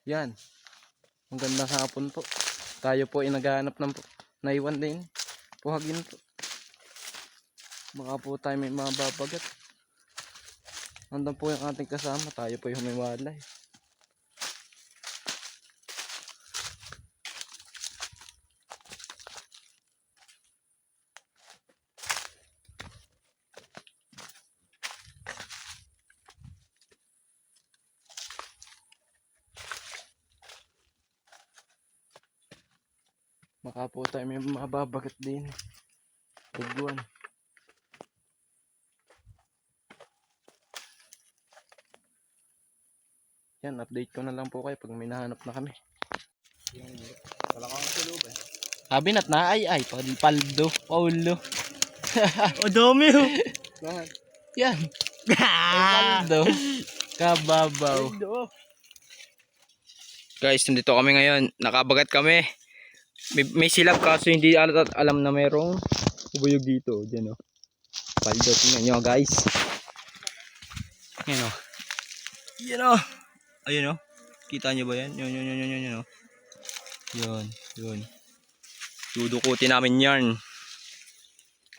Yan. Ang ganda sa hapon po. Tayo po ay naghahanap ng naiwan din. Puhagin po. Baka po tayo may mababagat. Andun po yung ating kasama. Tayo po yung humiwalay. Baka po tayo may mababagat din. Tuguan. Yan, update ko na lang po kayo pag may nahanap na kami. Wala kang tulog eh. Sabi na't na ay paldo, paulo. O dami oh. Bakit? Yan. Paldo. Kababaw. Guys, nandito kami ngayon. Nakabagat kami. May silab kaso hindi alam na mayroong ubuyog dito. Diyan oh. Paldo, tingnan nyo guys. Yan oh. Yan oh. Ayun oh. Kita nyo ba yan? Yun oh. Yun. Dudukutin namin yan.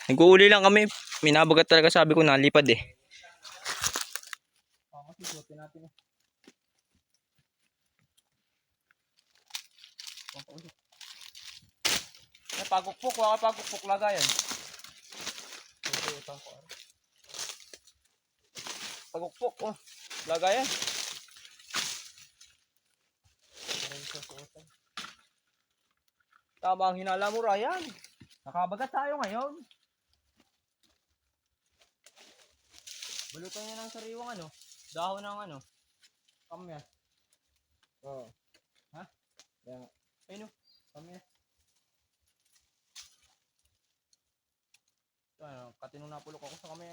Nag-uuli lang kami. Minabagat talaga, sabi ko nalipad eh. Masusutin natin eh. Pagukpok, wala ka pagukpok lagayan. Pagukpok, oh. Lagayan. Tama ang hinala mo, Ryan. Nakabagat tayo ngayon. Balutan niya ng sariwang ano. Dahon ng ano. Kamyas. Oo. Ha? Yeah. Ayun o. Kamyas. Ano, katinong napulok ako sa kamay.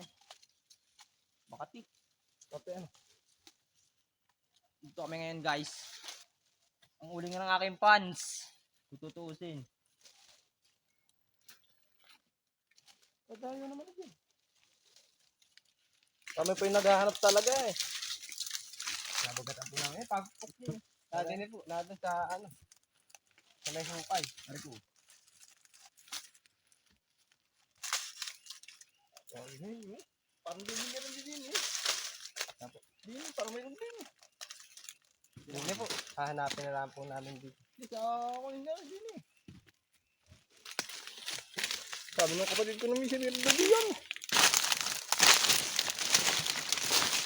Makati. Kape ano. Dito kami ngayon guys. Ang uling ng aking pants. Tututusin. Padayo naman dyan. Kami po yung naghahanap talaga eh. Nabagatan po namin. Pagpuk niyo. Natin po. Natin sa ano. Sa may hukay. Ari po. Parang din eh. Din, parang mayroon din. Hindi po. Hahanapin na lang po namin dito. Dito ako nga din eh. Sabi ng kapatid ko na may sinirda diyan.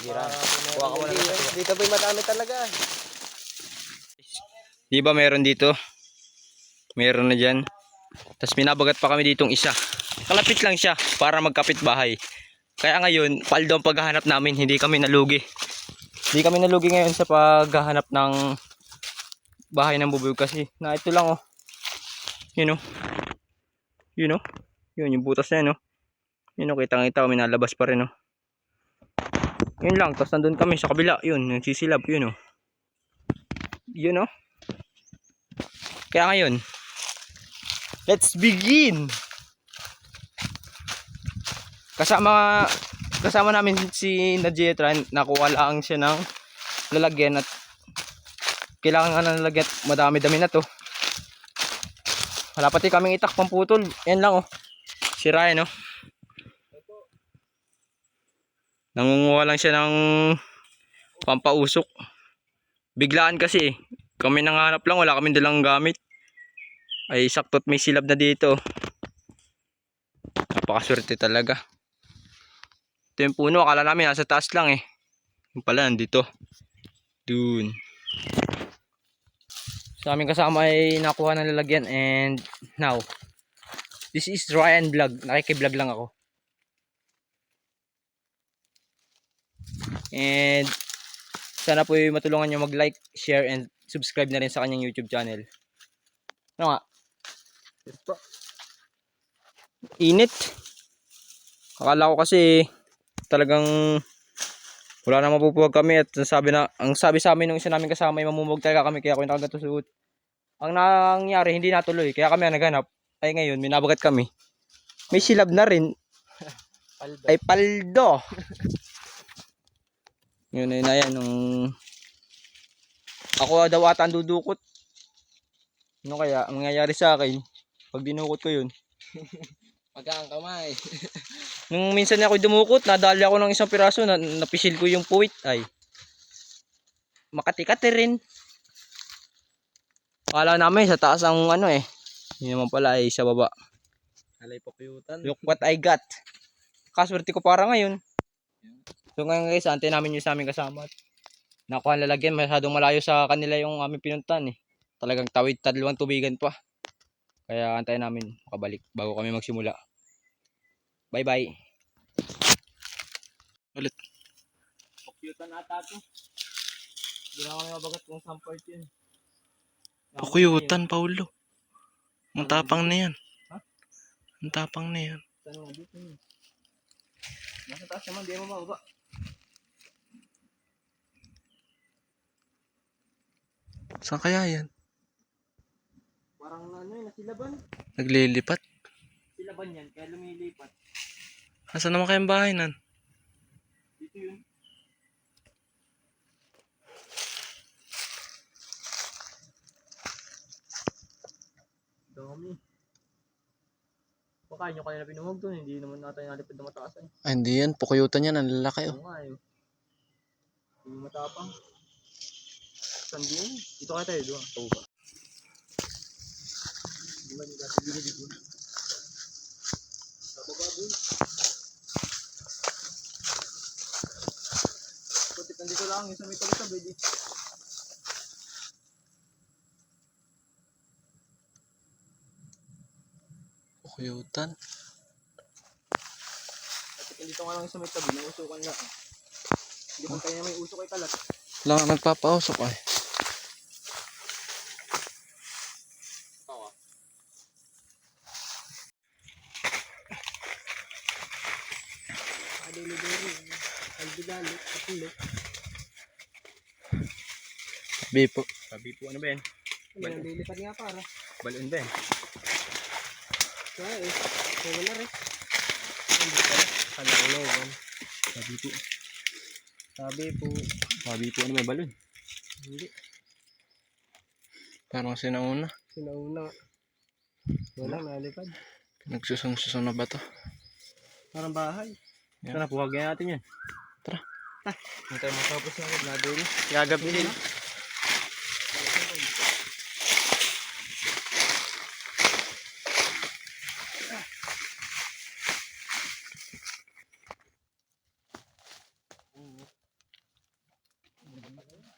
Kuha ka muna dito po yung madami talaga. Di ba meron dito? Meron na dyan. Tapos minabagat pa kami ditong isa. Kalapit lang siya para magkapit bahay. Kaya ngayon, paldo ang paghahanap namin. Hindi kami nalugi. Hindi kami nalugi ngayon sa paghahanap ng bahay ng bubuyog kasi na ito lang oh. Yun oh. Yun oh. Yun yung butas na yun oh. Yun oh, kitang-kita, may nalabas pa rin oh. Yun lang, tapos nandun kami sa kabila. Yun, nagsisilab, yun oh. Yun oh. Kaya ngayon, let's begin! Kasama namin si Najetran, nakuha lang siya ng lalagyan at kailangan nga ng lalagyan, madami-dami na to. Wala pati kaming itak pang putol. Yan lang oh. Si Ryan oh. Nangunguha lang siya ng pampausok. Biglaan kasi eh. Kami nanganap lang, wala kaming dalang gamit. Ay saktot may silab na dito. Napakaswerte talaga. Ito yung puno, akala namin nasa taas lang eh. Yung pala nandito. Dun. Sa aming kasama ay nakuha ng lalagyan and now this is Ryan Vlog. Nakikiblog lang ako. And sana po yung matulungan nyo mag-like, share, and subscribe na rin sa kanyang YouTube channel. Ano nga? Init. Akala ko kasi talagang wala na mapupuwag kami at ang sabi sa amin nung isa namin kasama ay mamumog talaga kami kaya ako yung nakagatusuot. Ang nangyari hindi natuloy kaya kami naghanap. Ay ngayon minabagat kami. May silab na rin. Paldo. Ay paldo. Yun na yan nung Ako daw ata ang dudukot. Ano kaya ang mangyayari sa akin pag dinukot ko yun? Pagkaan kamay. Nung minsan ako dumukot, nadali ako ng isang piraso, napisil ko yung puwit. Ay, makati-kati rin. Akala namin sa taas ang ano eh. Hindi naman pala ay sa baba. Alay papayutan. Look what I got. Kaswerte ko para ngayon. So ngayon guys, antay namin yung sa aming kasama. Nakuha ang lalagyan, masyadong malayo sa kanila yung aming pinuntan eh. Talagang tawid dalawang tubigan pa. Kaya antayin namin makabalik bago kami magsimula. Bye bye. Ulit. Pakyutan ata ito. Hindi na kami mabagat kung saan part yun. Pakuyutan, Paulo. Ang tapang na yan. Ha? Ang tapang na yan. Saan nga dito yun? Nasa taas naman, di mo mababa. Saan kaya yan? Parang ano yun, nasilaban. Naglilipat. Silaban yan, kaya lumilipat. Asan naman kayang bahay nan? Dito yun. Dami. Baka nyo kanina pinuhog doon, hindi naman natin nalipad na mataas eh. Ay, hindi yan. Pakuyutan yan. Ang lalaki oh. Oo nga eh. Hindi matapang. Saan din? Dito kaya tayo doon. Ito ba? Hindi man yung dati dito. Sa baba doon. Putik nandito lang. Yung sa may tabi-tabi di. Pakuyutan. Putik nandito nga lang yung sa may tabi. Nausukan na. Hindi man kaya may usok ay kalat. Wala nga nagpapausok ay. Sabi po. Sabi po ano ba yan? Balon. Lilipat nga para. Balon ba yan? Kaya eh. Kaya na rin. Kalaulogan. Sabi po. Sabi po. Sabi po ano ba yung balon? Hindi. Parang sinauna. Sinauna. Wala, nalipad. Nagsusun-susun na ba to? Parang bahay. Yan. Tara, puhagyan natin yan. Tara. Hindi tayo matapos na agad. Nado na. Gagabihin.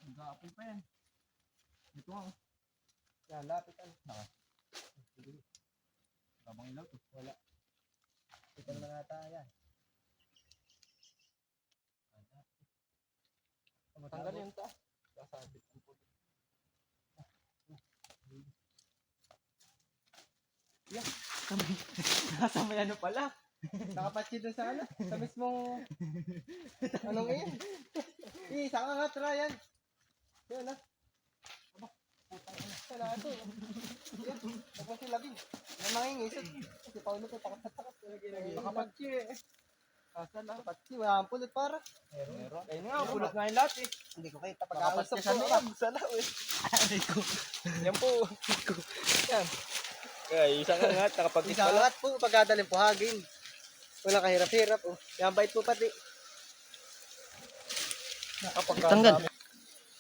Nag-aapon pa yan. Ito nga. Yan, lapitan. Kabang ilaw to. Wala. Ito naman nata yan. Matanggal yun ta. Sasabit ang puto. Yan. Nasa may ano pala. Nakapatsi doon sa ano. Sa mismong... Anong yun? Saka nga, try yan. Yan na. Aba, putang ina. Wala ito. Yan. Tapos yung labi. Yan mangingisot. Si Paulo ko takat-takat. Nakapatsi eh. Asa lang. Nakapatsi. Wala ang pulot para. Meron. Ayun nga, pulot nga yung lahat eh. Hindi ko kita pag-ausap Nakapatsi ko. siya Sana eh. Yan po. Yan. Ay, isa ka nga. Nakapag-is Isang pala. lahat po pagkadaling puhagin. Walang kahirap-hirap oh. Yan bait po pati. Tanggal.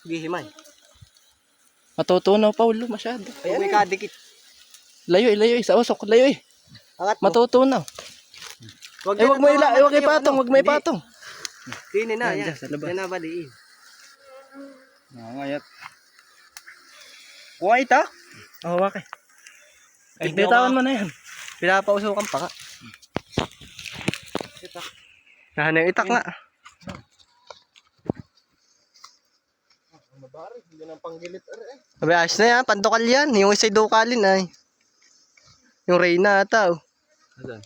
Gihimay. Matutunaw, Paulo. Masyado. Ayan may kadikit. Layo sa usok. Layo eh. Angat mo. Matutunaw. Eh, wag mo ila. Wag may patong. Wag may patong. Kini na. Yan, Yan. dyan, sa labas. Yan na baliin. Nangangayat. Kuha ita. Oo, okay. Ay, Tignan bitawan mo. mo na yan. Pinapausukan pa ka. Itak. Nahan yung itak na. Mabari. Hindi nang panggilit. Sabi, ayos na yan. Pandukal yan. Yung isa'y dukalin ay. Yung Reyna ata oh. Asan?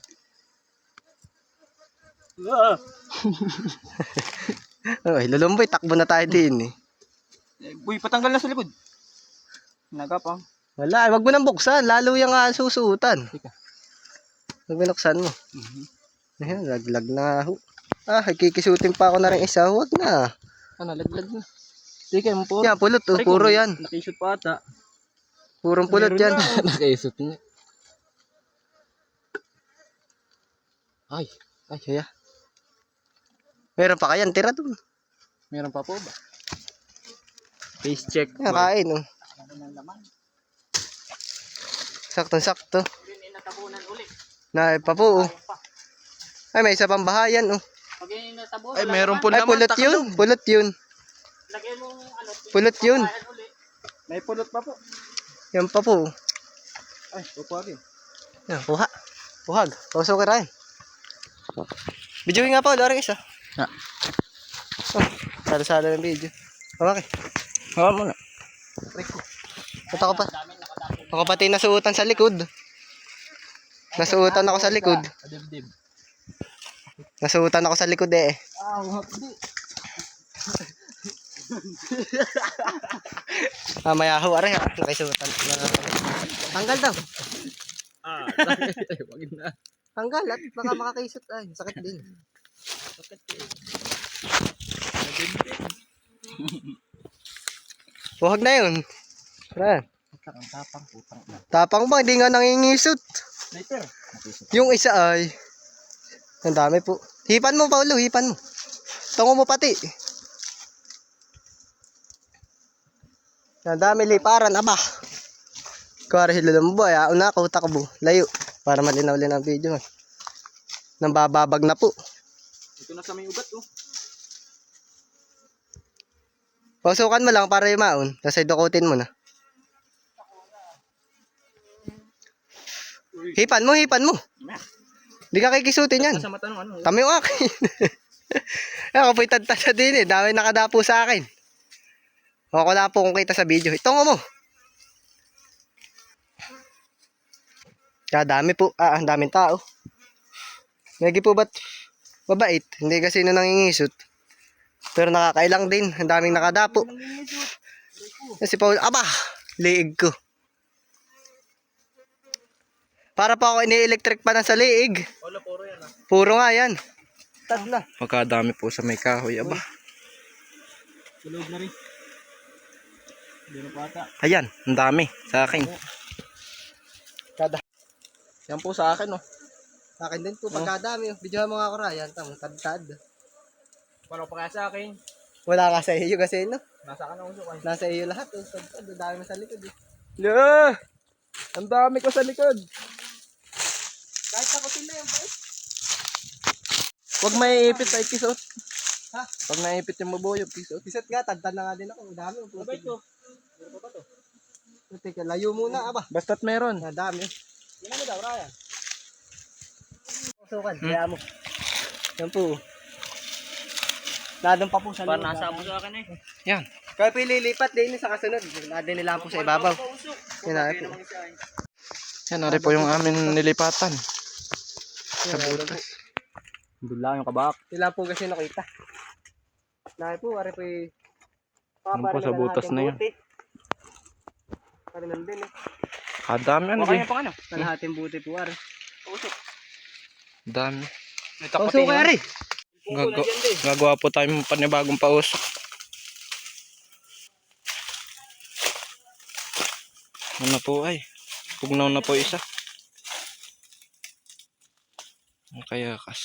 Ay, lulumboy. Takbo na tayo din eh. Uy, patanggal na sa likod. Nagapang. Wala, wag mo nang buksan. Lalo yung susuutan. Wag binuksan mo. Ayan, laglag na ho. Ah, kikisutin pa ako na rin isa. Wag na. Ano, laglag na. Sige mo po. Yan, pulot. Oh, puro yan. Nakishoot pa ata. Purong pulot yan. Nakaisot niya. Ay, kaya. Meron pa kayan, tira dun. Meron pa po ba? Face check. Yan, kain, oh. Sakto-sakto. Na pa po, oh. Ay, may isa pang bahayan, oh. Ay, meron po Ay, naman. pulot yun. Pulot yun. Pulot yun. May pulot pa po. Yan pa po. Ay, pupagin. Yan, puha. Puhag. Pausok ka rin. Videoin nga po, loreng isa. Ha. Oh, sala-sala ng video. Okay. Hawa mo na. Ito ko pa. Ako pati nasuutan sa likod. Nasuutan ako sa likod. Dibdib. Nasuutan ako sa likod eh. Hapdi. Mamaya ho, aray ha. Nakisuutan. Tanggal daw. Wag na. Tanggal at baka makakaisot. Ay, sakit din. Huwag na yun. Ayan. Tapang putang na. Tapang ba? Hindi nga nangingisot. Later. Yung isa ay. Ang dami po. Hipan mo, Paulo. Hipan mo. Tungo mo pati. Ang dami liparan. Aba. Kuwari sila ng buhay. Una ako, takbo. Layo. Para malinaw-linaw ang video. Nang bababag na po. Ito na sa may ugat oh. Pasukan mo lang para yumaon. Tapos dukutin mo na. Hipan mo, hipan mo. Hindi ka kikisutin yan. Sa mata nung ano. Tama yung akin. Ako po'y tadtad din eh. Dami nakadapo sa akin. Ako na po kung kita sa video. Itongo mo. Kaya dami po. Ang daming tao. Lagi po ba't mabait? Hindi kasi na nangingisot. Pero nakakailang din. Ang daming nakadapo. Si Paul, aba, liig ko. Para pa ako ini-electric pa na sa liig. Wala, puro yan ah. Puro nga yan. Tad na. Magkadami po sa may kahoy. Aba. Tulog na rin. Hindi na pata. Ayan, ang dami sa akin. Kada. Yan po sa akin oh. Sa akin din po, pagkadami. Videohan mo nga ako Ryan. Tama, tad-tad. Paano pa kaya sa akin? Wala ka sa iyo kasi no. Nasa ka na usok ay. Nasa iyo lahat. Tad-tad. Ang dami mo sa likod eh. Yeah! Ang dami ko sa likod. Kahit takutin na yan pa eh. Huwag may ipit ay kisot. Ha? Pag naipit yung mabuyo, kisot. Isat nga, tad-tad na nga din ako. Ang dami. Abay to. Teka, layo muna. Aba. Basta't meron. Ang dami. Yan mo daw, Ryan. Sukan, kaya mo. Yan po. Nadon pa po sa Para nasa abo sa akin eh. Yan. Kaya po ililipat din sa kasunod. Nadon nila po sa ibabaw. Yan na po. Yan, nari po yung amin nilipatan. Sa butas. Doon lang yung kabak. Sila po kasi nakita. Nahi po, ari po yung... Yan po sa butas na yan. Ari nandun eh. Kadami ano Okay din. yung pang ano? Kalahating buti po ari. Dami. Pauso ka ari. Gagawa po tayo ng panibagong pausok. Ano po ay. Pugnaw na po isa. Ang kayakas.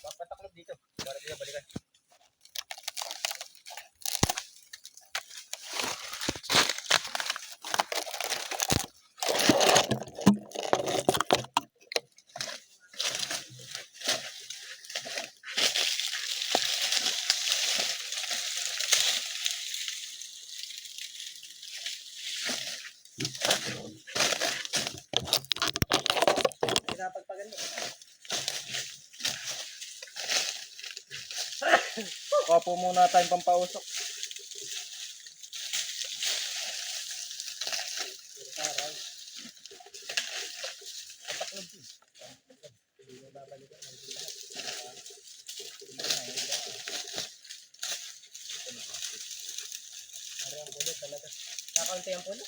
Papataklob dito. Para di na balikan. Kuha po muna tayong pampausok. Nakaunti ang pulo.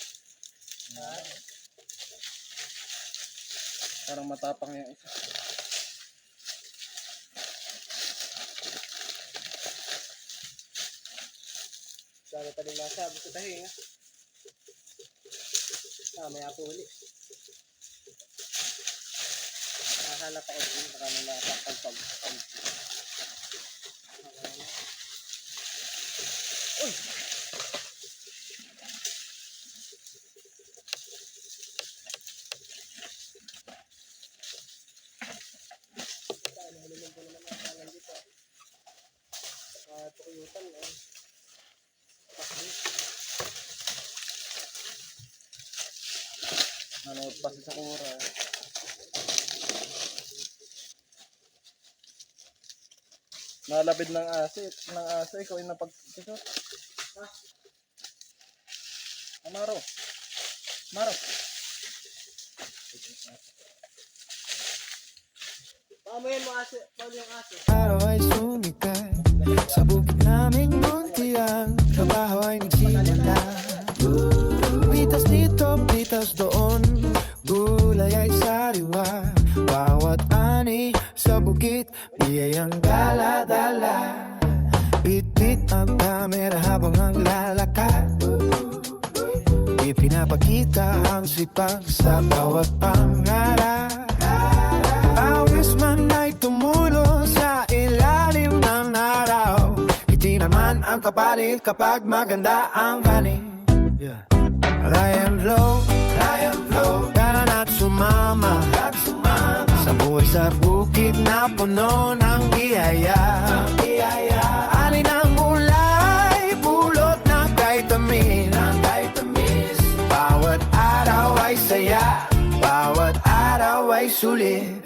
Parang matapang yung isa. Sana pa rin nasa, gusto tayo nga. May apo uli. Nakahanap ako din, baka may makapagpag. Uy! Tukuyutan eh. Ano pa sa sakura. Nalabid ng aso, ikaw yung napagkikot. Ha? Amaro. Maro. Paamuyan mo aso, Paul yung aso. Araw ay sumikat sa bukid naming muntiang trabaho ay nagsimula. Pitas dito, pitas doon, gulay ay sariwa. Bawat ani sa bukid, biyayang dala-dala. Bit-bit ang kamera habang ang lalakad. Ipinapakita ang sipag sa bawat pangarap. Awis man ay tumulo sa ilalim ng araw. Hindi naman ang kapalit kapag maganda ang kanin. Ryan Flow, tara na't sumama sa buhay sa bukid na puno ng biyaya. Alin ang ulay, pulot ng vitamin. Bawat araw ay saya, bawat araw ay sulit.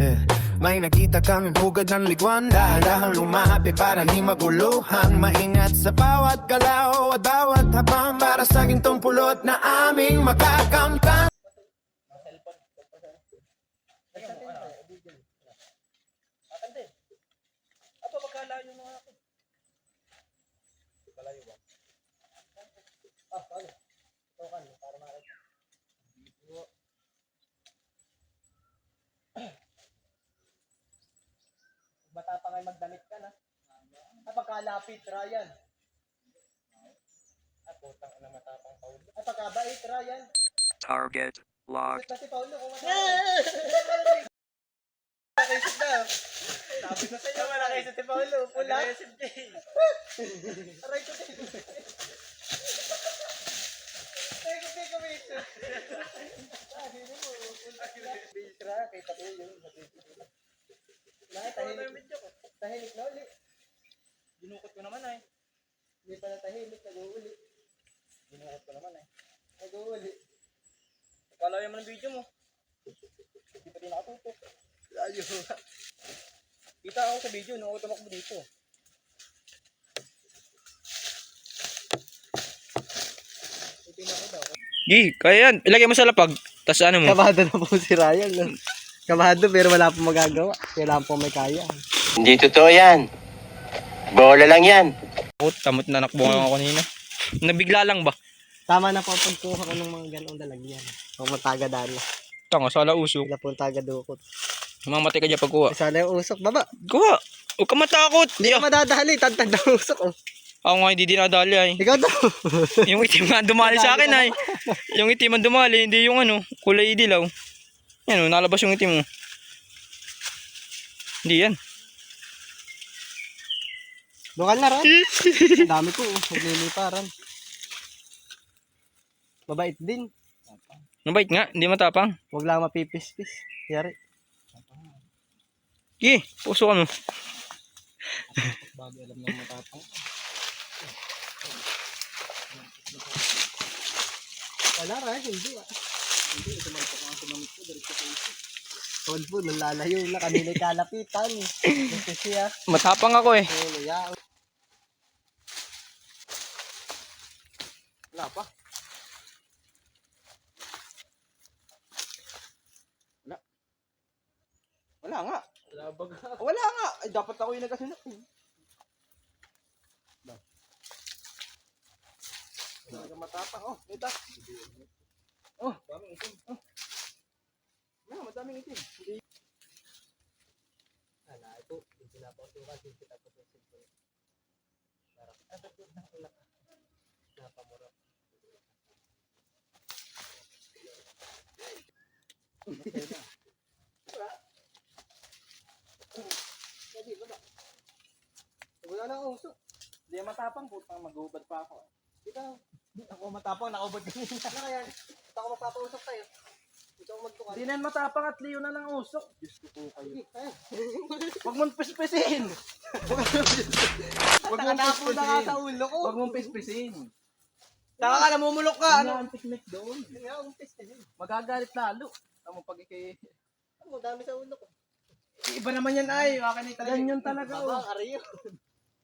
May nakita kaming pugad ng ligwan, dahan-dahan lumapit para di maguluhan. Maingat sa bawat galaw at bawat habang para sa gintong pulot na aming makakamtan. Apa magkalayo ng ako? Malayo ba? Paano? Tokan mo para makita. Matapang ay magdamit ka na. Pagkalapit, Ryan. Putang na matapang Paulo. Pagkabait, Ryan. Target locked. Kasi Paulo, kung matapang. Nakaisip na. Sabi na sa'yo. Nakaisip si Paulo. Pula. Nakaisip din. Aray ko din. Nakaisip din kumisa. Sabi mo. Bisra. Kita ko yun. Tahimik na uli. Dinukot ko naman ay. Hindi pa na tahimik. Nag-uuli. Dinukot ko naman ay. Nag-uuli. Kalayo mo ng video mo. Hindi pa din nakatutok. Layo. Kita ako sa video nung utomak mo dito. Itingnan ko daw. Gi, kaya yan. Ilagay mo sa lapag. Tapos ano mo? Kabado na po si Ryan. No? Kabado pero wala pong magagawa. Kailangan po may kaya. Hindi totoo yan. Bola lang yan. Tamot na nakbuhan ako kanina. Nabigla lang ba? Tama na po ang pagkuha ko ng mga ganong dalagyan. O mataga-dala. Tanga, sala usok. Wala pong taga-dukot. Mamatay ka dyan pagkuha. Sana yung usok. Baba. Kuha! Huwag ka matakot! Hindi ka madadali. Tantad na usok. Oh. Ako nga hindi dinadali ay. Ikaw daw. Yung itim nga dumali sa akin ay. Yung itim ang dumali, hindi yung ano, kulay dilaw. Yan o, nalabas yung itim mo. Hindi yan. Lokal na rin. Dami ko. Magliliparan. Mabait din. Mabait nga, hindi matapang. Huwag lang mapipis-pis. Yari. Gi, puso ka mo. Bago alam na matapang. Wala rin. Hindi ah. Hindi. Ito man po ang sumamit ko. Diretso ko ito. Tol po. Nalalayo na. Kanila'y kalapitan. Gusto siya. Matapang ako eh. Laya. Wala pa. Wala nga. Wala nga. Ay, dapat ako yung nagkasunod. Wala matapang. Oh, ito. Oh, daming itim. Oh. Wala, madaming itim. Hindi. Wala, ito. Hindi na po ito kasi kita po sa cellphone. Parang, ito na ulak. Wala nang usok. Hindi matapang, putang mag-ubad pa ako. Ikaw. Ako matapang, nakaubad kanina. Ano kaya? Ito ako magpapausok sa'yo. Ito ako magtukal. Hindi na matapang at Leo na lang usok. Diyos ko po kayo. Ay, Huwag mong pispisin! Huwag mong nakatapo na nga sa pispisin! ulo ko. Huwag mong pispisin! Saka ka namumulok ka. Ano Ano? ang picnic doon? Hindi nga, umpis ka din. Magagalit lalo. Tamo pag ikay... Ano, dami sa ulo ko. Iba naman yan ay. Akin ay talaga. Ganyan talaga. Baba, ariyo.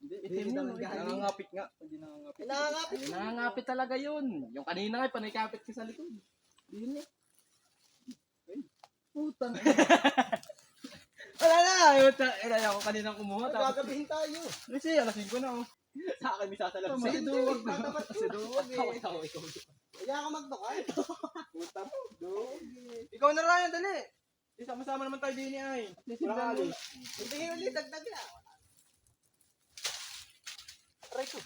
Hindi, itim yun. Hindi, Nangangapit nga. Hindi nangangapit. Nakangapit. Nangangapit talaga yun. Yung kanina nga, panikapit ka sa likod. Yun eh. Ay, putang. Wala na. Ilaya ko kanina kumuha. Tapos, Gagabihin tayo. kasi alas 5 na oh. Sa akin, may sasalab. Si Duwag. Tatapat Si Duwag eh. Kaya ako magdukal. Puta mo. Duwag eh. Ikaw na Ryan, dali. Isama-sama naman tayo din ay. Wala ka alis. Hindi ulit, dagdag na. Aray ko.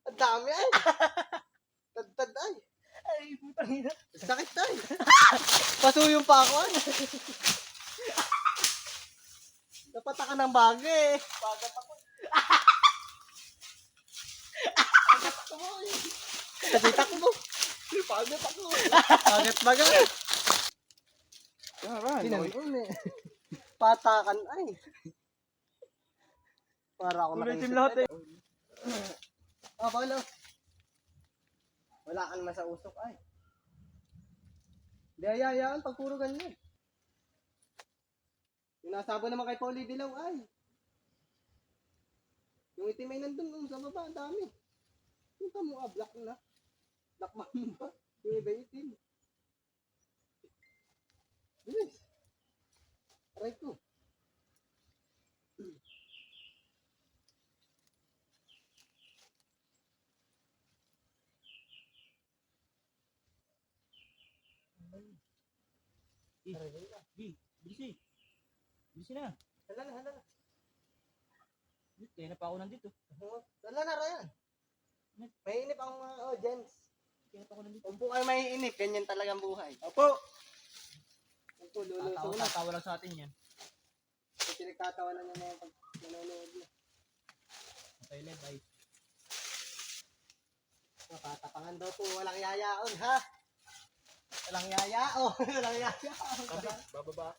Ang dami ay. Tadtad ay. Ay, putang ina. Sakit ay. Pasuyong pa ako ay. Napatakan ng bagay. Bagat ako. Bagat ako ay. Nabitak mo. Bagat ako. Bagat. Tara, Tinanong eh. Patakan ay. Para ako Ulitin lahat eh. Ah, Paolo. Wala ka naman sa usok ay. Di ayayaan pag puro ganyan. Yung nasabo naman kay Pauli Dilaw ay. Yung itim ay nandun sa baba, ang dami. Yung tamo black na. Black mamba. Yung iba itim. Bilis. Aray ko. Busy na. Hala na. Kaya na pa ako nandito. Hala na, Ryan. May inip ang mga audience. Kaya pa ako nandito. Huwag po kayo may inip. Ganyan talagang buhay. Opo. Huwag po, luluso na. Tatawa lang sa atin yan. Kung pinagtatawanan nyo na yung pag nanonood nyo. Okay, led ay. Nakatapangan daw po. Walang yayaon, ha? Walang yayaon. Walang yayaon. Bababa.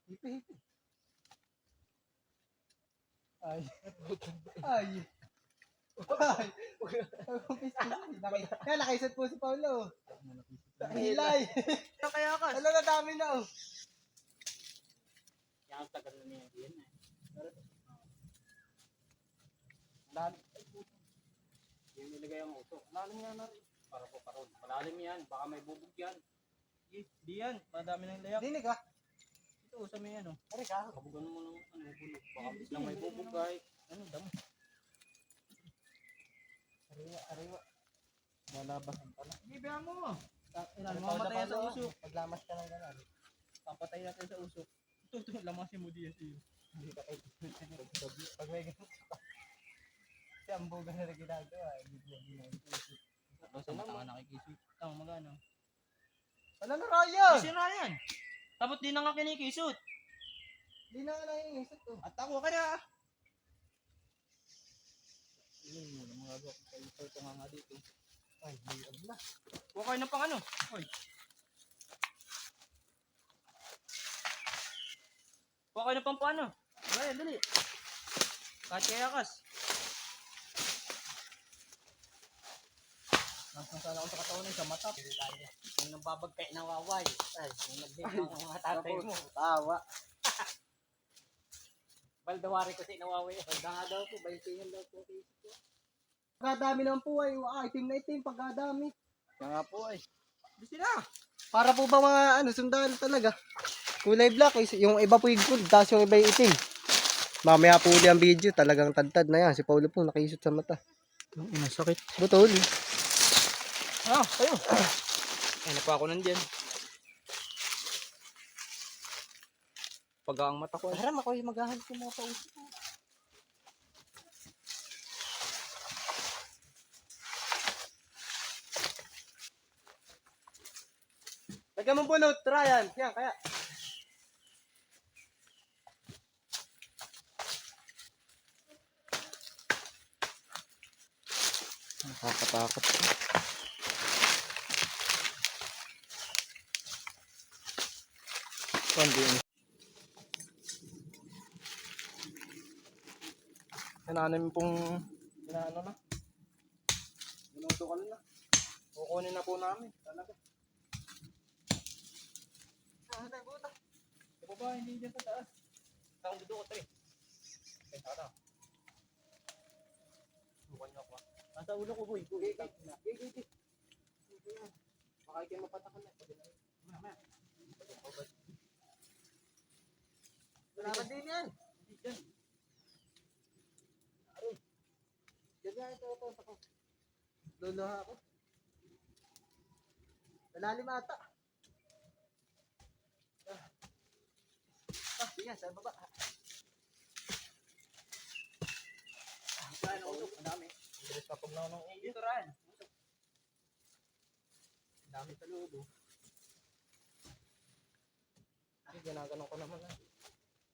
Hipi. Ay. Ay. Kaya nakaisat po si Paulo. Hilay. Kaya ka. Ano na dami na oh. Yan ang tagal na niya. Yan eh. Yung nilagay ang uso. Malalim yan na rin. Para po karoon. Malalim yan. Baka may bubog yan. Di yan. Madami ng layak. Dinig ah. Ito sa may ano. Ari ka. Kabugan mo ng ano bulog. Baka lang may bubog kahit. Ano damo. Ariwa. Lalabasan pala. Ibihan mo. Ano Mamatay yan sa usok. Paglamas ka ng gano'n. Papatay natin sa usok. Ito lamasin mo diyan siyo. Hindi ka kayo. Pag may ganun ka. Kasi ang buga na ginagawa. Tapos ang tanga nakikisip. Tama magano. Ano na Ryan? Kasi na yan. Tapos di na nga kinikisot. Hindi na nga nangingisip to. At ako kaya. Ito nga dito. Ay, hirap na. Huwag kayo na pang ano. Hoy. Huwag kayo na pang paano. Dali, dali. Kahit kaya kas. Nasaan sana ako sa katawan sa mata. Yung nababag kayo nawaway. Ay, yung nagdito ang mga tatay mo. Tawa. Baldawari kasi nawaway. Balda nga daw po, baitihan daw po. Pagkadami naman po ay, itim na itim, pagkadami. Kaya nga po ay. Gusto na. Para po ba mga sundalo talaga? Kulay black, yung iba po yung gold, tapos yung iba yung itim. Mamaya po uli ang video, talagang tadtad na yan. Si Paulo po nakisot sa mata. Sakit. Butol. Ah, kayo. Ay, na pa ako nandyan. Pag ang mata ko. Haram ako yung maghahanap ng mga pausok. Lagyan mo bunot, Ryan. Yan, kaya. Nakakatakot. Hindi. Namin pong inaano na. Binutukan na. Kukunin na po namin. Talaga. Sa baba, hindi dyan sa taas. Takong dudukot rin. Ay, taka. Bukan nyo ako. Nasa ulo ko, boy. Baka kayo mapatakan na. Wala ka din yan. Diyan ito. Luluha ako. Malalim ata. Sige, sa baba. Saan ang ulok? Ang dami. Bilis pa pag naunong dito rin. Ang dami sa loob. Ay, ginaganon ko naman na.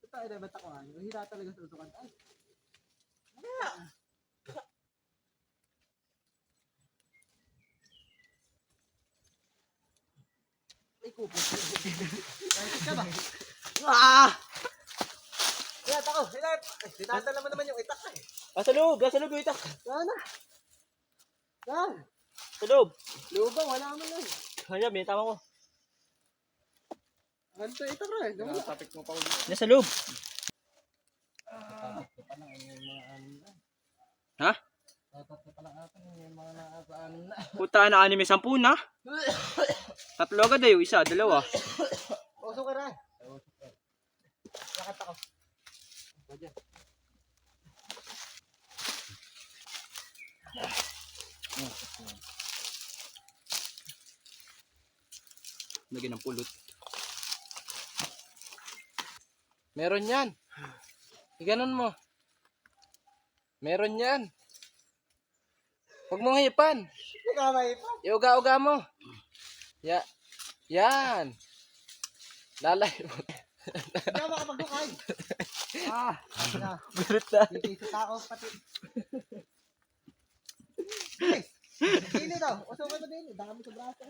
Ito tayo na ba't ako nga? Hira talaga sa usukan. Ay! Ay, kupo. Ay, ka ba? Ah! Hinat ako, hinat! Hinatala mo naman yung itak eh. Sa loob yung itak. Saan na? Saan? Sa loob. Lubang, wala mo lang. Ayan, may tama ko. Ano ito itak rin? Wala. Tapik mo pa ulit. Yan sa loob. Tatatlo pa lang yung mga ano na. Ha? Tatatlo pa lang atin yung mga nakakaano na. Puta na anime 10 na. Tatlo agad eh, isa, dalawa. Uso ka rin. Lakat ako. Lagyan ng pulot. Meron yan. Iganon mo. Meron yan. Huwag mong hipan. Nagamay pa. Iuga-uga mo. Yan. Lalay mo. Hindi ako makapagdukay. Ah, na. Birit na. Dito sa tao pati. Guys, dili daw. Uso ka na din. Dami sa braso.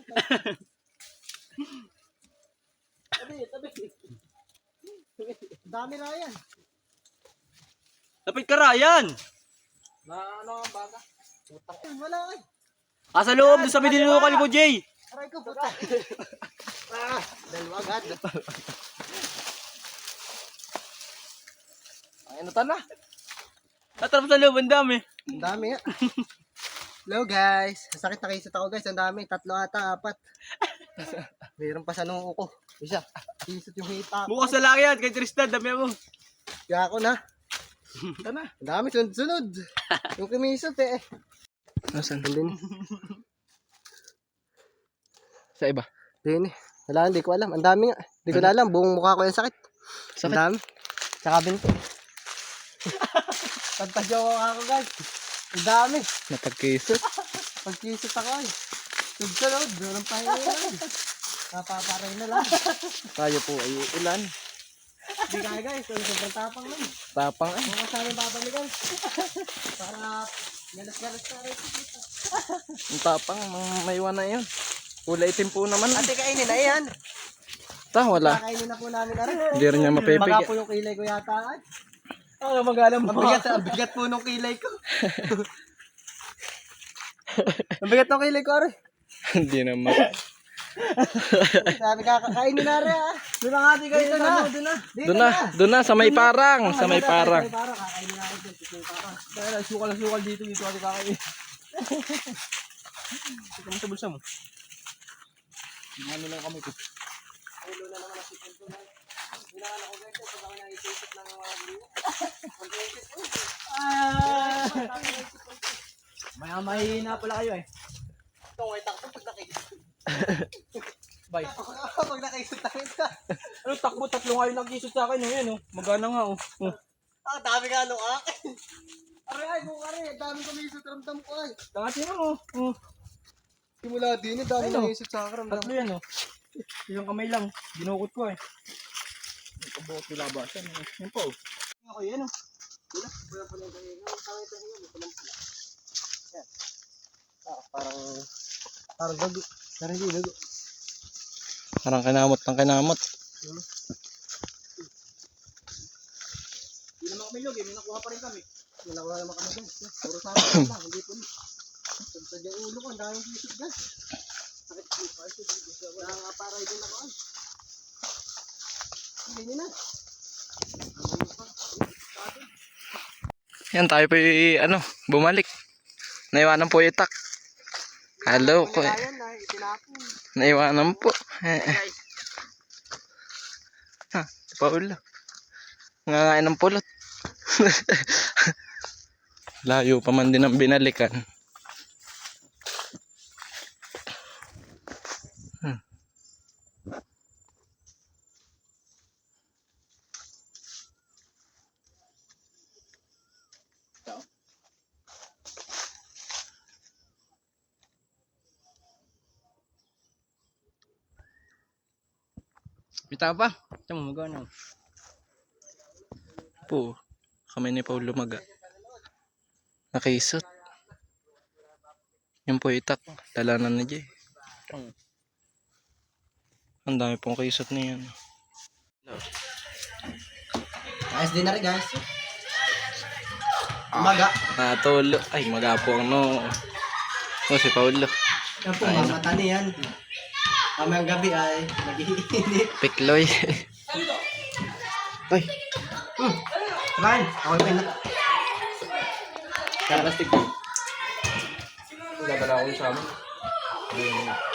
Tabi. Dami na yan. Lapit ka Ryan! Na ano ang baga? Wala ay. Sa loob, doon sa binilukal ko, Jay! Aray ko, puta. Dalawa agad. Ay, ano ta na? Tatrap sa loob, ang dami. Ang dami nga. Hello guys. Sakit na kayo sa tao guys. Ang dami. 3 ata, 4. Mayroon pa sa noo ko. Isa. Isot yung hita. Bukas sa laki yan, kay Tristan, dami mo. Kaya ako na. Ito na. Ang dami, sunod-sunod. Yung kumisot eh. Nasaan? Din. Sa iba. Din eh. Wala, hindi ko alam. Ang dami nga. Hindi ko na alam. Buong mukha ko yung sakit. Sakit? Ang dami. Tsaka binti. Pagtajawa ako guys. Ang dami. Napagkisot. Pagkisot ako ay. Sunod-sunod. Doon ang pahinga yan. Napaparay na lang. Tayo po ay ulan. Hindi kaya guys. Sobrang tapang lang. Tapang ay. Mga kasama yung babalikan. Para galas-galas ka rin. Ang tapang. May iwan na yun. Kulay itim po naman. Ate, kainin na yan. Wala. Kakainin na po namin na rin. Hindi rin niya Baga mapipigyan. po yung kilay ko yata ay. Magalang Ang bigat po nung kilay ko. Ang bigat ng kilay ko ari. Hindi naman. Sabi kakakainin na rin ah. Doon na nga di kayo dito na. Dito na. Doon na. Sa may parang. Sa may parang. Kakainin na rin dito. Sa may parang. Kaya sukal dito ako kakain. Ito mo sa bulsa mo. Ano lang kami po. Ulo na naman ang sipin ko na. Hinahan ako guys. Pag ako naisisip ng mga liwa. Ang naisip ko. Mahina pala kayo eh. Ito, may takbo pag nakikita. Bye. Pag nakaisip tayo ka. Ano, takbo, tatlo nga yung nag-isot sa akin. Ayan, oh. Magana nga, oh. Dami ka nung akin. Aray, kung aray, dami kami isip ramdam ko ay. Tangatin mo, oh. Simula din, dami Ayun, nang isip sa akin ramdam Tatlo yan, oh. Isang kamay lang. Dinukot ko, eh. Ikabuot nilabasan, eh. Yan po, oh. Ako yan, oh. Wala pa lang tayo. Tangay tayo, wala lang pala. Yan. Parang gago. Parang hindi gago. Parang kinamot ng kinamot. Hindi naman kami log, may nakuha pa rin kami. May nakuha naman kami dyan. Puro sa akin lang, hindi po. Sa dyan ulo ko, ang daming isip dyan. Sakit po pa. Kaya nga para din ako ay. Hindi na. Yan, tayo po ano, bumalik. Naiwanan po itak. Hello ko, eh. Ayan na, itinapon. Naiwanan po. Ha, Paulo. Nangangain ng pulot. Layo pa man din ang binalikan. Bitaw pa. Ito mo magano. Po, kamay ni Paul lumaga. Nakaisot. Yan po itak. Dalanan na Jay. Ang dami pong kaisot na yan. Ayos din na rin guys. Umaga. Natulo. Ay, maga po ang no. Oh, si Paulo. Yan po, mamata niyan. Mamayang gabi ay nag-iinit. Pikloy. Ay, Ryan, ako yung pinat. plastic. Dadala ko sa amin.